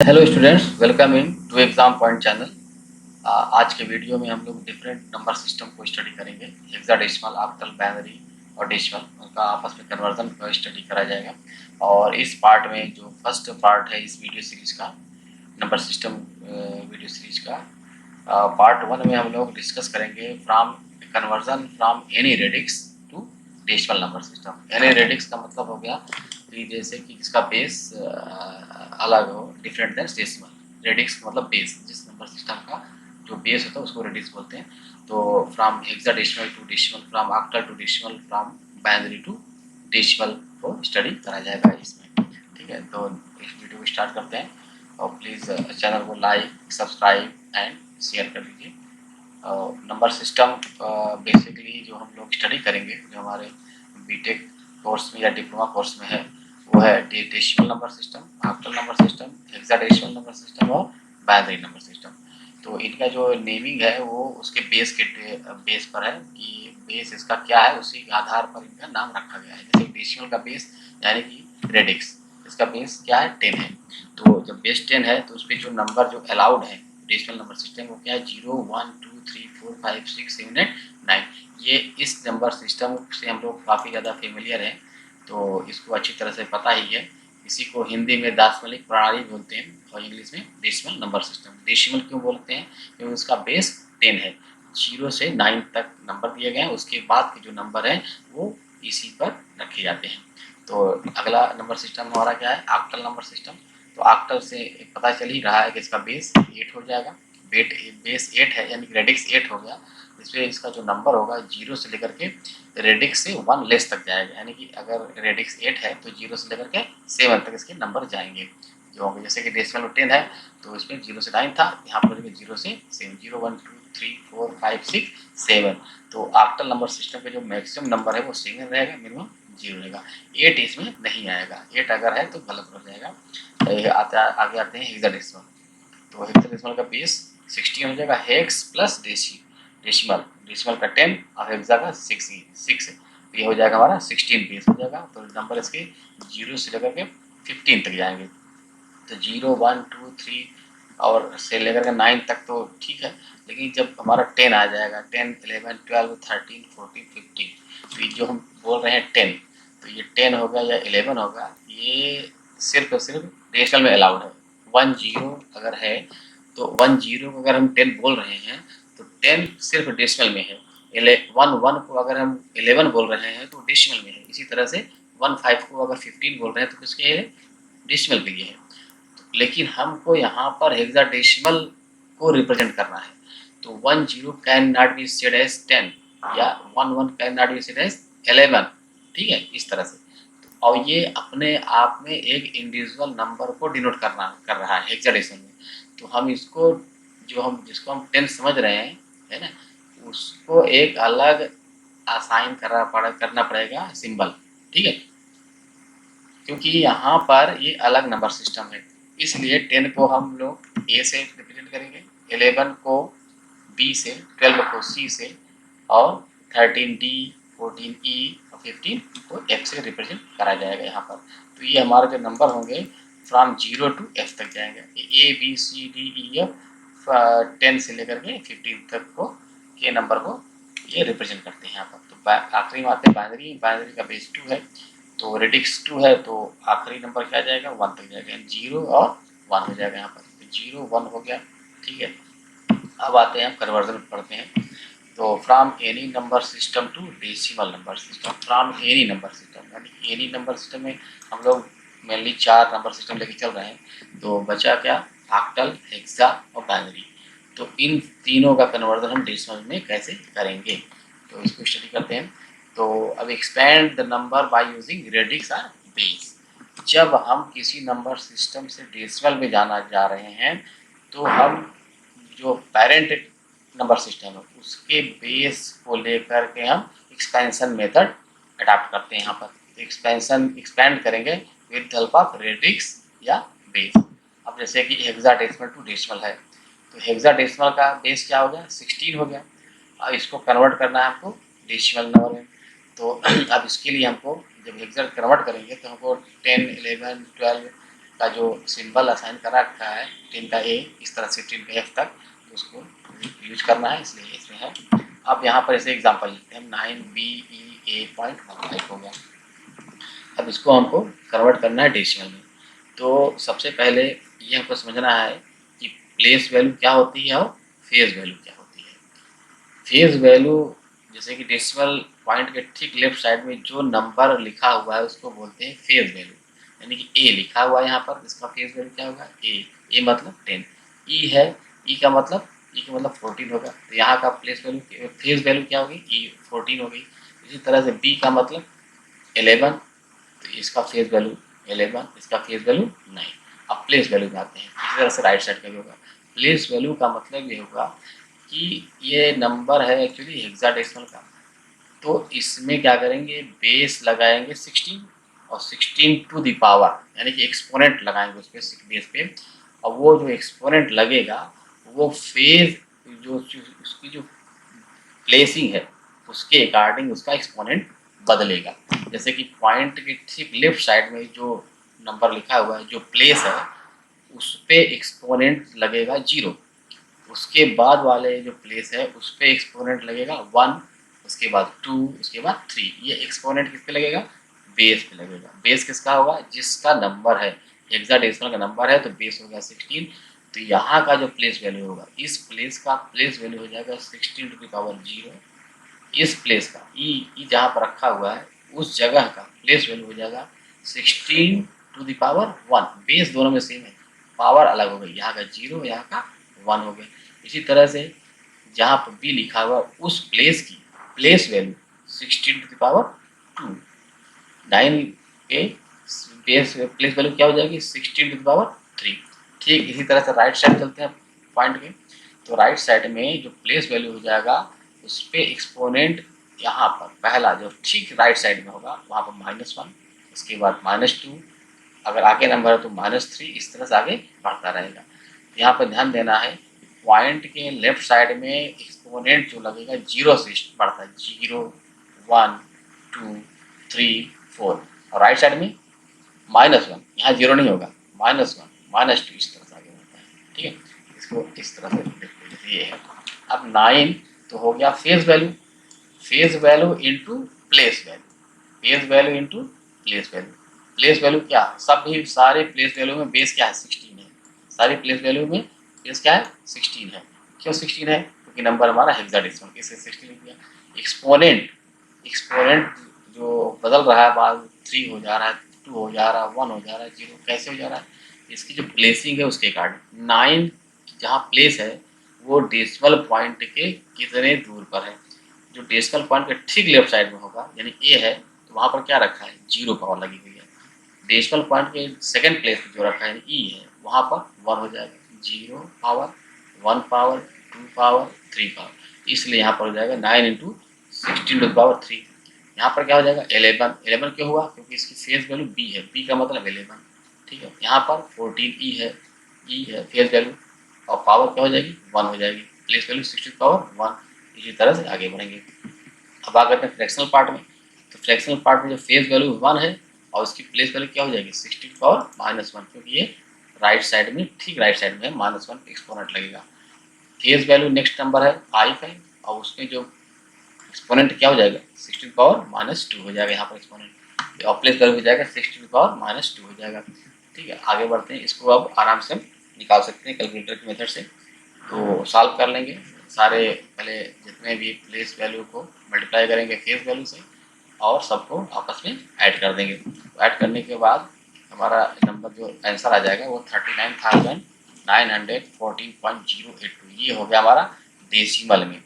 Hello students, welcome in to exam point channel. आज के video में हम लोग डिफरेंट नंबर सिस्टम को स्टडी करेंगे। हेक्साडेसिमल, ऑक्टल, बाइनरी और डेसिमल, उनका आपस में कन्वर्जन को स्टडी करा जाएगा। और इस पार्ट में जो फर्स्ट पार्ट है इस वीडियो सीरीज का, नंबर सिस्टम वीडियो सीरीज का, पार्ट 1 में हम लोग डिस्कस करेंगे from conversion from any radix to decimal number system. Any radix का मतलब हो गया कि जैसे कि इसका बेस अलग हो, डिफरेंट देन डेसिमल। रेडिक्स मतलब बेस, जिस नंबर सिस्टम का जो बेस होता है उसको रेडिक्स बोलते हैं। तो from hexadecimal to decimal, from octal to decimal, from binary to decimal को स्टडी करा जाएगा इसमें। ठीक है, तो इस वीडियो को स्टार्ट करते हैं। और प्लीज़ चैनल को लाइक, सब्सक्राइब एंड शेयर कर दीजिए। नंबर सिस्टम बेसिकली जो हम लोग स्टडी करेंगे, जो हमारे बीटेक कोर्स में या डिप्लोमा कोर्स में है, वो है decimal number system, octal number system, hexadecimal number system और बाइनरी नंबर सिस्टम। तो इनका जो नेमिंग है वो उसके बेस पर है कि बेस इसका क्या है, उसी के आधार पर इनका नाम रखा गया है। जैसे डेसिमल का बेस यानी कि रेडिक्स, इसका बेस क्या है, 10 है। तो जब बेस 10 है तो उस पर जो नंबर जो अलाउड है डेसिमल नंबर सिस्टम, वो क्या है, 0, 1, 2, 3, 4, 5, 6, 7, 8, 9। ये इस नंबर सिस्टम से हम लोग काफ़ी ज़्यादा फेमिलियर हैं, तो इसको अच्छी तरह से पता ही है। इसी को हिंदी में दशमलव प्रणाली बोलते हैं और इंग्लिश में डेसिमल नंबर सिस्टम। डेसिमल क्यों बोलते हैं? क्योंकि उसका बेस 10 है, 0 से 9 तक नंबर दिए गए हैं, उसके बाद के जो नंबर हैं वो इसी पर रखे जाते हैं। तो अगला नंबर सिस्टम हमारा क्या है, ऑक्टल नंबर सिस्टम। तो ऑक्टल से पता चल ही रहा है कि इसका बेस 8 हो जाएगा। बेस 8 है यानी रेडिक्स 8 हो गया। इसमें इसका जो नंबर होगा 0 से लेकर के रेडिक्स से 1 लेस तक जाएगा, यानी कि अगर रेडिक्स 8 है तो 0 से लेकर के 7 तक इसके नंबर जाएंगे जो होंगे। जैसे कि डेसिमल में 10 है तो इसमें 0 से 9 था, यहाँ पर 0 से 7, 0, 1, 2, 3, 4, 5, 6, 7। तो ऑक्टल नंबर सिस्टम का जो मैक्सिमम नंबर है वो 7 रहेगा, मिनिमम 0 रहेगा। 8 इसमें नहीं आएगा, 8 अगर है तो गलत हो जाएगा। तो आगे आते हैं हेक्साडेसिमल। तो हेक्साडेसिमल का बेस 16 हो जाएगा। हेक्स प्लस डेसिमल, डेसिमल का 10 और हेक्सा का 6, ये हो जाएगा हमारा 16 बेस हो जाएगा। तो नंबर इसके 0 से लेकर के 15 तक जाएंगे। तो 0, 1, 2, 3 और से लेकर के 9 तक तो ठीक है, लेकिन जब हमारा 10 आ जाएगा, 10, 11, 12, 13, 14, 15, तो ये जो हम बोल रहे हैं 10, तो ये 10 होगा या 11 होगा, ये सिर्फ और सिर्फ डेसिमल में अलाउड है। 1, 0 अगर है तो 1, 0 को अगर हम 10 बोल रहे हैं तो 10 सिर्फ डेसिमल में है। 1, 1 को अगर हम 11 बोल रहे हैं तो डेसिमल में है। इसी तरह से 1, 5 को अगर 15 बोल रहे हैं तो किसके है, डेसिमल के लिए है। लेकिन हमको यहाँ पर हेक्साडेसिमल को रिप्रेजेंट करना है। तो 1, 0 can not be said as 10 या 1, 1 can not be said as 11। ठीक है, इस तरह से। और ये अपने आप में एक इंडिविजुअल नंबर को डिनोट कर रहा है हेक्साडेसिमल में। तो हम इसको, जो हम जिसको हम 10 समझ रहे हैं, है ना, उसको एक अलग असाइन करना पड़ेगा सिंबल। ठीक है, क्योंकि यहाँ पर ये अलग नंबर सिस्टम है, इसलिए 10 को हम लोग ए से रिप्रेजेंट करेंगे, 11 को बी से, 12 को सी से, और 13 डी, 14 ई और 15 को एफ से रिप्रेजेंट करा जाएगा यहाँ पर। तो ये हमारे जो नंबर होंगे फ्रॉम 0 टू एफ तक जाएंगे। A B C D E F 10 से लेकर के 15 तक को के नंबर को ये रिप्रेजेंट करते हैं यहाँ पर। तो आखिरी में आते हैं बाइनरी। बाइनरी का बेस 2 है, तो रेडिक्स 2 है, तो आखिरी नंबर क्या जाएगा, 1 तक जाएगा, 0 और 1 हो जाएगा यहाँ पर। तो 0, 1 हो गया। ठीक है, अब आते हैं, हम कन्वर्जन पढ़ते हैं। तो from any number system to decimal number system. From any number system यानी एनी नंबर सिस्टम में हम लोग मेनली 4 नंबर सिस्टम लेके चल रहे हैं। तो बचा क्या, ऑक्टल, हेक्सा और बाइनरी। तो इन तीनों का कन्वर्जन हम डेसिमल में कैसे करेंगे, तो इसको स्टडी करते हैं। तो अब expand the number by using radix और बेस। जब हम किसी नंबर सिस्टम से डेसिमल में जाना जा रहे हैं तो हम जो पेरेंट नंबर सिस्टम है उसके बेस को लेकर के हम एक्सपेंशन मेथड अडाप्ट करते हैं यहाँ पर। एक्सपेंड करेंगे विद हेल्प ऑफ रेडिक्स या बेस। अब जैसे कि हेक्साडेसिमल टू डेसिमल है, तो हेक्साडेसिमल का बेस क्या हो गया, 16 हो गया। अब इसको कन्वर्ट करना है हमको डेसिमल नंबर में। तो अब इसके लिए हमको जब हेक्सा कन्वर्ट करेंगे तो हमको 10, 11, 12 का जो सिंबल असाइन करा रखा है 10 का ए इस तरह से 10 का एफ तक, तो उसको यूज करना है, इसलिए इसमें है। अब यहाँ पर ऐसे एग्जाम्पल लिखते हैं 9BE.15 हो गया। अब इसको हमको कन्वर्ट करना है डेसिमल में। तो सबसे पहले ये हमको समझना है कि प्लेस वैल्यू क्या होती है और फेज वैल्यू क्या होती है। फेज वैल्यू जैसे कि डेसिमल पॉइंट के ठीक लेफ्ट साइड में जो नंबर लिखा हुआ है उसको बोलते हैं फेज वैल्यू। यानी कि ए लिखा हुआ है यहाँ पर, इसका फेज वैल्यू क्या होगा ए मतलब 10। ई है, ई का मतलब 14 होगा, तो यहाँ का प्लेस वैल्यू फेज वैल्यू क्या होगी ई 14 होगी। इसी तरह से बी का मतलब 11, तो इसका फेज वैल्यू 11, इसका फेज वैल्यू 9। अब प्लेस वैल्यू में आते हैं, इसी तरह से राइट साइड का भी होगा। प्लेस वैल्यू का मतलब ये होगा कि ये नंबर है एक्चुअली हेक्साडेसिमल का, तो इसमें क्या करेंगे बेस लगाएंगे 16 और 16 टू द पावर यानी कि एक्सपोनेंट लगाएंगे उस पर बेस पे। और वो जो एक्सपोनेंट लगेगा वो फेज जो उसकी जो प्लेसिंग है उसके अकॉर्डिंग उसका एक्सपोनेंट बदलेगा। जैसे कि पॉइंट के ठीक लेफ्ट साइड में जो नंबर लिखा हुआ है जो प्लेस है उस पे एक्सपोनेंट लगेगा 0, उसके बाद वाले जो प्लेस है उस पे एक्सपोनेंट लगेगा 1, उसके बाद 2, उसके बाद 3। ये एक्सपोनेंट किस पे लगेगा बेस पे लगेगा। बेस किसका होगा जिसका नंबर है हेक्साडेसिमल का नंबर है, तो बेस हो गया 16। तो यहाँ का जो प्लेस वैल्यू होगा इस प्लेस का प्लेस वैल्यू हो जाएगा 16 टू द पावर 0। इस प्लेस का ई जहाँ पर रखा हुआ है उस जगह का प्लेस वैल्यू हो जाएगा 16 टू द पावर 1। बेस दोनों में सेम है, पावर अलग हो गई, यहाँ का 0 यहाँ का 1 हो गया। इसी तरह से जहाँ पर बी लिखा हुआ उस प्लेस की place value 16 to the power 2, 9 के बेस प्लेस वैल्यू क्या हो जाएगी 16 टू द पावर 3। ठीक इसी तरह से राइट साइड चलते हैं पॉइंट के, तो राइट साइड में जो प्लेस वैल्यू हो जाएगा उस पर एक्सपोनेंट यहाँ पर पहला जो ठीक राइट साइड में होगा वहाँ पर -1, उसके बाद -2, अगर आगे नंबर है तो -3, इस तरह से आगे बढ़ता रहेगा। यहाँ पर ध्यान देना है पॉइंट के लेफ्ट साइड में एक्सपोनेंट जो लगेगा 0 से बढ़ता है, 0, 1, 2, 3, 4, और राइट साइड में -1, यहाँ 0 नहीं होगा, -1, -2, इस तरह से आगे बढ़ता है। ठीक है, इसको इस तरह से देखते हैं, ये है। अब 9 तो हो गया phase value into place value, phase value into place value. Place value क्या सभी सारे प्लेस वैल्यू में बेस क्या है 16 है, सारी प्लेस वैल्यू में बेस क्या है 16 है। क्यों 16 है क्योंकि नंबर हमारा हेक्साडेसिमल, इससे 16 लिख दिया। एक्सपोनेंट एक्सपोनेंट जो बदल रहा है बाद 3 हो जा रहा है, 2 हो जा रहा है, 1 हो जा रहा है, 0 कैसे हो जा रहा है, इसकी जो प्लेसिंग है उसके कारण 9 जहाँ प्लेस है वो डेसिमल पॉइंट के कितने दूर पर है। जो डेसिमल पॉइंट के ठीक लेफ्ट साइड में होगा यानी ए है, तो वहाँ पर क्या रखा है 0 पावर लगी हुई है। डेसिमल पॉइंट के सेकंड प्लेस पे जो रखा है ई है वहाँ पर 1 हो जाएगा, 0 पावर 1 पावर 2 पावर 3 पावर, इसलिए यहाँ पर हो जाएगा 9 इंटू 16 टू पावर 3। यहाँ पर क्या हो जाएगा 11, 11 क्यों हुआ क्योंकि इसकी फेज वैल्यू बी है, बी का मतलब 11। ठीक है, यहाँ पर 14 ई है फेज वैल्यू, और पावर क्या हो जाएगी 1 हो जाएगी, प्लेस वैल्यू 16 पावर 1। इसी तरह से आगे बढ़ेंगे। अब आ करते हैं फ्रैक्शनल पार्ट में, तो फ्रैक्शनल पार्ट में जो फेज वैल्यू 1 है और उसकी प्लेस वैल्यू क्या हो जाएगी 16 पावर -1, क्योंकि ये राइट साइड में ठीक राइट साइड में है, -1 एक्सपोनेंट लगेगा। फेज वैल्यू नेक्स्ट नंबर है 5 है और उसमें जो एक्सपोनेंट क्या हो जाएगा 16 पावर -2 हो जाएगा, यहाँ पर एक्सपोनेंट और प्लेस वैल्यू हो जाएगा 16 पावर -2 हो जाएगा। ठीक है, आगे बढ़ते हैं, इसको अब आराम से निकाल सकते हैं कैलकुलेटर की मेथड से। तो सॉल्व कर लेंगे सारे, पहले जितने भी प्लेस वैल्यू को मल्टीप्लाई करेंगे फेज वैल्यू से और सबको आपस में ऐड कर देंगे। तो ऐड करने के बाद हमारा नंबर जो आंसर आ जाएगा वो 39,914.082, ये हो गया हमारा डेसिमल में।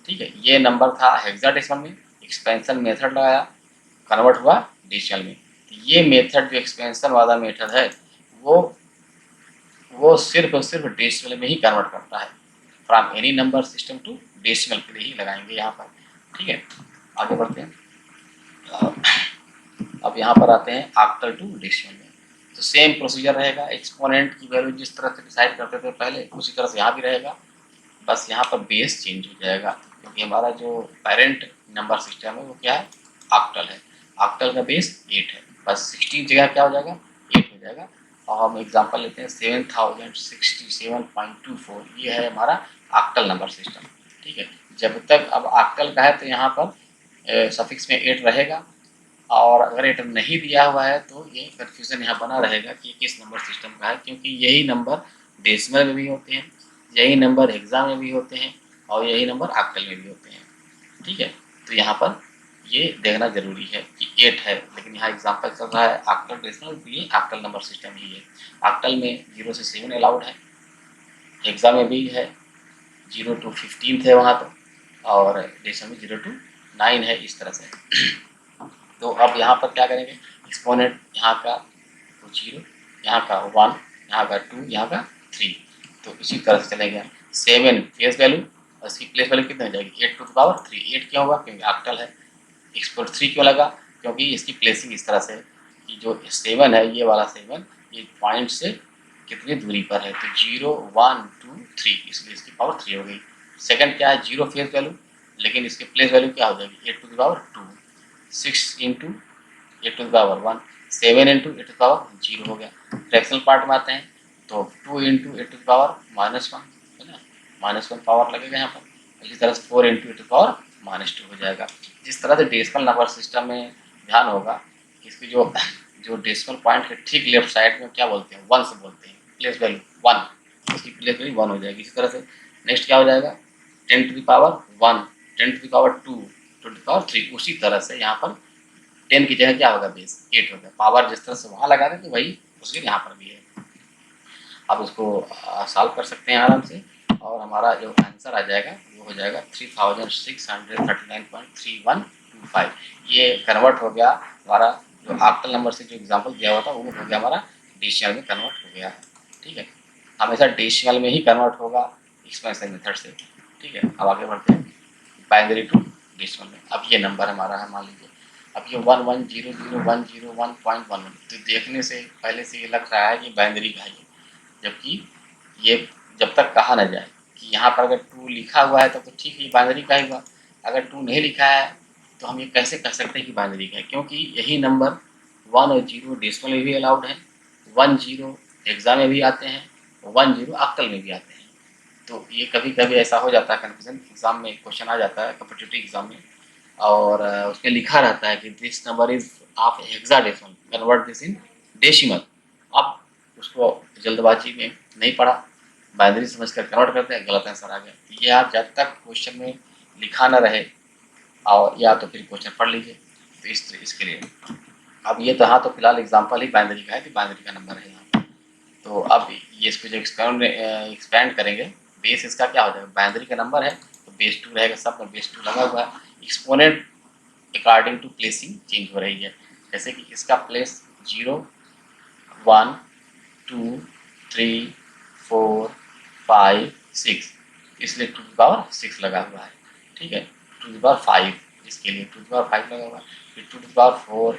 ठीक है, ये नंबर था हेक्साडेसिमल में, एक्सपेंशन मेथड लगाया कन्वर्ट हुआ डेसिमल में। तो ये मेथड जो एक्सपेंशन वाला मेथड है वो सिर्फ और सिर्फ डेसिमल में ही कन्वर्ट करता है, from any number system to decimal के लिए ही लगाएंगे यहाँ पर। ठीक है, आगे बढ़ते हैं। अब यहाँ पर आते हैं ऑक्टल टू डेसिमल में, तो सेम प्रोसीजर रहेगा, एक्सपोनेंट की वैल्यू जिस तरह से डिसाइड करते थे पहले उसी तरह से यहाँ भी रहेगा, बस यहाँ पर बेस चेंज हो जाएगा क्योंकि हमारा जो पेरेंट नंबर सिस्टम है वो क्या है ऑक्टल है, ऑक्टल का बेस 8 है, बस 16 जगह क्या हो जाएगा 8 हो जाएगा। और हम एग्जांपल लेते हैं 7067.24, ये है हमारा ऑक्टल नंबर सिस्टम। ठीक है, जब तक अब ऑक्टल का है तो यहाँ पर सफिक्स में 8 रहेगा, और अगर 8 नहीं दिया हुआ है तो ये कन्फ्यूज़न यहाँ बना रहेगा कि किस नंबर सिस्टम का है, क्योंकि यही नंबर डेसिमल में भी होते हैं, यही नंबर हेक्सा में भी होते हैं, और यही नंबर ऑक्टल में भी होते हैं। ठीक है, तो यहाँ पर ये देखना जरूरी है कि 8 है, लेकिन यहाँ एग्जांपल चल रहा है ऑक्टल डेसिमल, तो ये ऑक्टल नंबर सिस्टम ही है। ऑक्टल में 0 से 7 अलाउड है, हेक्सा में भी है 0 to 15 है वहाँ तो, और डेसिमल में 0 to 9 है, इस तरह से। तो अब यहाँ पर क्या करेंगे, एक्सपोनेंट यहाँ का 0, यहाँ का 1, यहाँ का 2, यहाँ का 3, तो इसी तरह से चलेंगे। 7 फेस वैल्यू और इसकी प्लेस वैल्यू कितनी हो जाएगी, 8 to the power 3। 8 क्यों होगा, क्योंकि ऑक्टल है। एक्सपोर्ट 3 क्यों लगा, क्योंकि इसकी प्लेसिंग इस तरह से कि जो 7 है, ये वाला 7 ये पॉइंट से कितनी दूरी पर है, तो 0 1 2 3, इसलिए इसकी पावर 3 हो गई। सेकंड क्या है, 0 फेस वैल्यू, लेकिन इसकी प्लेस वैल्यू क्या हो जाएगी, 8 to the power 2, 6 into 8 to the power 1, 7 into 8 to the power 0 हो गया। फ्रैक्शनल पार्ट में आते हैं तो 2 इंटू 8 to the power -1 है ना, -1 पावर लगेगा यहाँ पर। इसी तरह से 4 इंटू 8 to the power -2 हो जाएगा। जिस तरह से डेसिमल नंबर सिस्टम में ध्यान होगा, इसकी जो डेसिमल पॉइंट के ठीक लेफ्ट साइड में क्या बोलते हैं, 1 से बोलते हैं, प्लेस वैल्यू 1, उसकी प्लेस वैल्यू 1 हो जाएगी। इसी तरह से नेक्स्ट क्या हो जाएगा, 10 to the power 1, 10 to the power 2, 2 to the power 3। उसी तरह से यहाँ पर 10 की जगह क्या होगा, बेस 8 होगा। पावर जिस तरह से वहाँ लगा दें तो वही उसी यहाँ पर भी है। अब इसको सॉल्व कर सकते हैं आराम से, और हमारा जो आंसर आ जाएगा वो हो जाएगा 3639.3125। ये कन्वर्ट हो गया हमारा, जो ऑक्टल नंबर से जो एग्जांपल दिया हुआ था वो हो गया हमारा डेसिमल में कन्वर्ट हो गया। ठीक है, हमेशा डेसिमल में ही कन्वर्ट होगा एक्सपेंशन मेथड से। ठीक है, अब आगे बढ़ते हैं बाइनरी टू डेसिमल में। अब ये नंबर हमारा है, मान लीजिए अब ये 11001011.11, तो देखने से पहले से ये लग रहा है कि बाइनरी का है, जबकि ये जब तक कहा ना जाए कि यहाँ पर अगर 2 लिखा हुआ है तब तो ठीक है, बाइनरी का ही हुआ। अगर 2 नहीं लिखा है तो हम ये कैसे कह सकते हैं कि बाइनरी का है, क्योंकि यही नंबर 1 और 0 डेसिमल में भी अलाउड है, 1 0 हेक्सा में भी आते हैं, 1 0 ऑक्टल में भी आते हैं। तो ये कभी कभी ऐसा हो जाता है कन्फ्यूजन, एग्जाम में क्वेश्चन आ जाता है कॉम्पिटिटिव एग्जाम में, और उसमें लिखा रहता है कि this number is of hexadecimal, convert this in decimal. अब उसको जल्दबाजी में नहीं पढ़ा, बाइनरी समझकर कन्वर्ट करते हैं, गलत आंसर आ गया। तो ये आप जब तक क्वेश्चन में लिखा ना रहे, और या तो फिर क्वेश्चन पढ़ लीजिए, तो इसके लिए अब ये तो हाँ, तो फिलहाल एग्जाम्पल ही बाइनरी का है कि बाइनरी का नंबर है यहाँ पर। तो अब ये इसको जो एक्सपैंड करेंगे, बेस इसका क्या हो जाएगा, बाइनरी का नंबर है तो बेस 2 रहेगा, सब में बेस 2 लगा हुआ है। Exponent according to placing change हो रही है, जैसे कि इसका प्लेस 0 1 2 3 4 5 6, इसलिए 2 की पावर 6 लगा हुआ है। ठीक है, 2 की पावर 5, इसके लिए 2 की पावर 5 लगा हुआ है, फिर 2 की पावर 4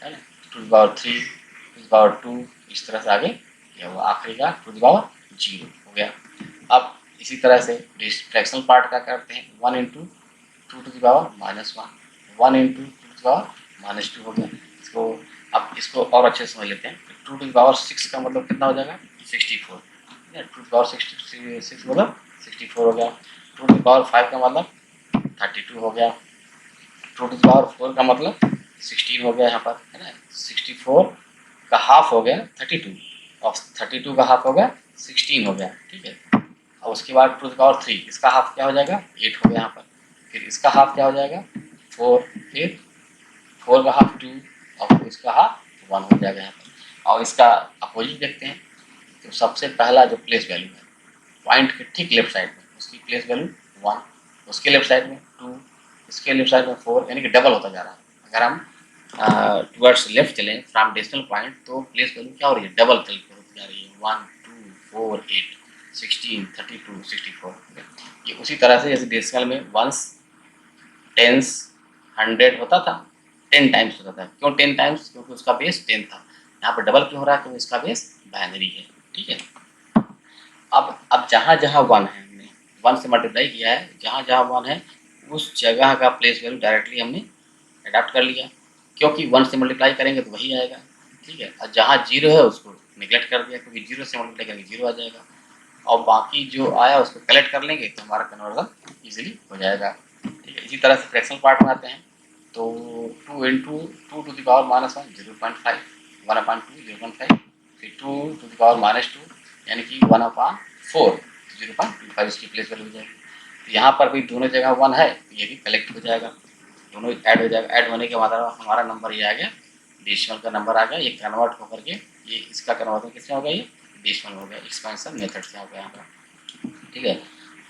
है ना, 2 की पावर 3, 2 की पावर 2, इस तरह से आगे किया हुआ, आखिरी का 2 की पावर 0 हो गया। अब इसी तरह से फ्रैक्शनल पार्ट का करते हैं, 1 into 2 to the power -1, 1 into 2 to the power -2 हो गया। इसको अब इसको और अच्छे से समझ लेते हैं, 2 टू द पावर 6 का मतलब कितना हो जाएगा, 64। 2 टू द पावर 66 मतलब 64 हो गया। 2 टू द पावर 5 का मतलब 32 हो गया। 2 टू द पावर 4 का मतलब 16 हो गया यहाँ पर, है ना। 64 का हाफ हो गया 32, और 32 का हाफ हो गया 16 हो गया। ठीक है, और उसके बाद 2 टू द पावर 3, इसका हाफ क्या हो जाएगा, 8 हो गया यहाँ पर। फिर इसका हाफ क्या हो जाएगा, 4, फिर 4 का हाफ 2, और इसका हाफ 1 हो जाएगा यहाँ पर। और इसका अपोजिट देखते हैं, तो सबसे पहला जो प्लेस वैल्यू है पॉइंट के ठीक लेफ्ट साइड में, उसकी प्लेस वैल्यू 1, उसके लेफ्ट साइड में 2, इसके लेफ्ट साइड में 4, यानी कि डबल होता जा रहा है। अगर हम टुवर्ड्स लेफ्ट चलें फ्रॉम डेसिमल पॉइंट, तो प्लेस वैल्यू क्या हो रही है, डबल चल के होती जा रही है, 1 2 4 8 16 32 64। ये उसी तरह से जैसे डेसिमल में वंस टेंस 100 होता था, 10 टाइम्स होता था। क्यों 10 टाइम्स, क्योंकि उसका बेस 10 था। यहाँ पर डबल क्यों हो रहा है, क्योंकि इसका बेस बाइनरी है। ठीक है, अब जहाँ जहाँ 1 है, हमने 1 से मल्टीप्लाई किया है, जहाँ जहाँ 1 है उस जगह का प्लेस वैल्यू डायरेक्टली हमने अडॉप्ट कर लिया, क्योंकि 1 से मल्टीप्लाई करेंगे तो वही आएगा। ठीक है, और जहाँ 0 है उसको निगलेक्ट कर दिया क्योंकि जीरो से मल्टीप्लाई करेंगे जीरो आ जाएगा, और बाकी जो आया उसको कलेक्ट कर लेंगे तो हमारा कन्वर्जन इजीली हो जाएगा। ठीक है, इसी तरह से फ्रैक्शनल पार्ट में आते हैं। तो 2 into two to the power minus one 0.5, 1/2 0.5, फिर 2 to the power minus two यानी कि 1/4 0.25 इसकी प्लेस वैल्यू हो जाएगी। तो यहाँ पर भी दोनों जगह 1 है तो ये भी कलेक्ट हो जाएगा, दोनों ऐड हो जाएगा। ऐड होने के बाद हमारा नंबर ये आ गया, डेसिमल का नंबर आ गया। ये कन्वर्ट होकर के ये इसका कन्वर्जन किसमें हो गया, ये डेसिमल हो गया, एक्सपेंशन मेथड से हो गया यहाँ पर। ठीक है,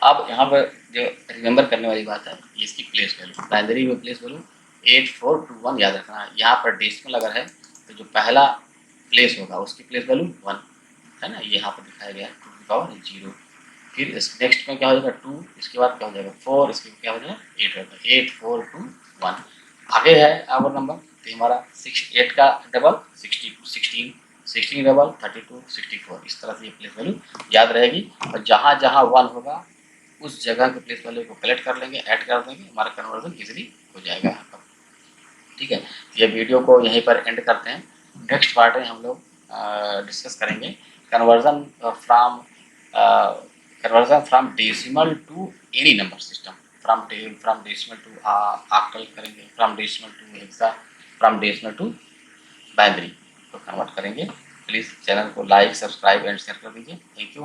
अब यहाँ पर जो रिमेंबर करने वाली बात है ये इसकी प्लेस वैल्यू, बाइनरी में प्लेस वैल्यू 8421 याद रखना है। यहाँ पर डेसिमल अगर है तो जो पहला प्लेस होगा उसकी प्लेस वैल्यू 1 है ना, ये यहाँ पर दिखाया गया 2 0। फिर इस नेक्स्ट में क्या हो जाएगा 2, इसके बाद क्या हो जाएगा 4, इसके क्या हो जाएगा 8 होगा, 8421। आगे है आवर नंबर, तो हमारा 8 का डबल 16, 16 डबल 32, 64, इस तरह से ये प्लेस वैल्यू याद रहेगी। और जहाँ जहाँ 1 होगा उस जगह के प्लेस वैल्यू को कलेक्ट कर लेंगे, ऐड कर देंगे, हमारा कन्वर्जन इजीली हो जाएगा यहाँ पर। ठीक है, ये वीडियो को यहीं पर एंड करते हैं। नेक्स्ट पार्ट में हम लोग डिस्कस करेंगे conversion from decimal to any number system, from decimal to octal करेंगे, from decimal to hexa, from decimal to binary को कन्वर्ट करेंगे। प्लीज़ चैनल को लाइक, सब्सक्राइब एंड शेयर कर दीजिए। Thank you.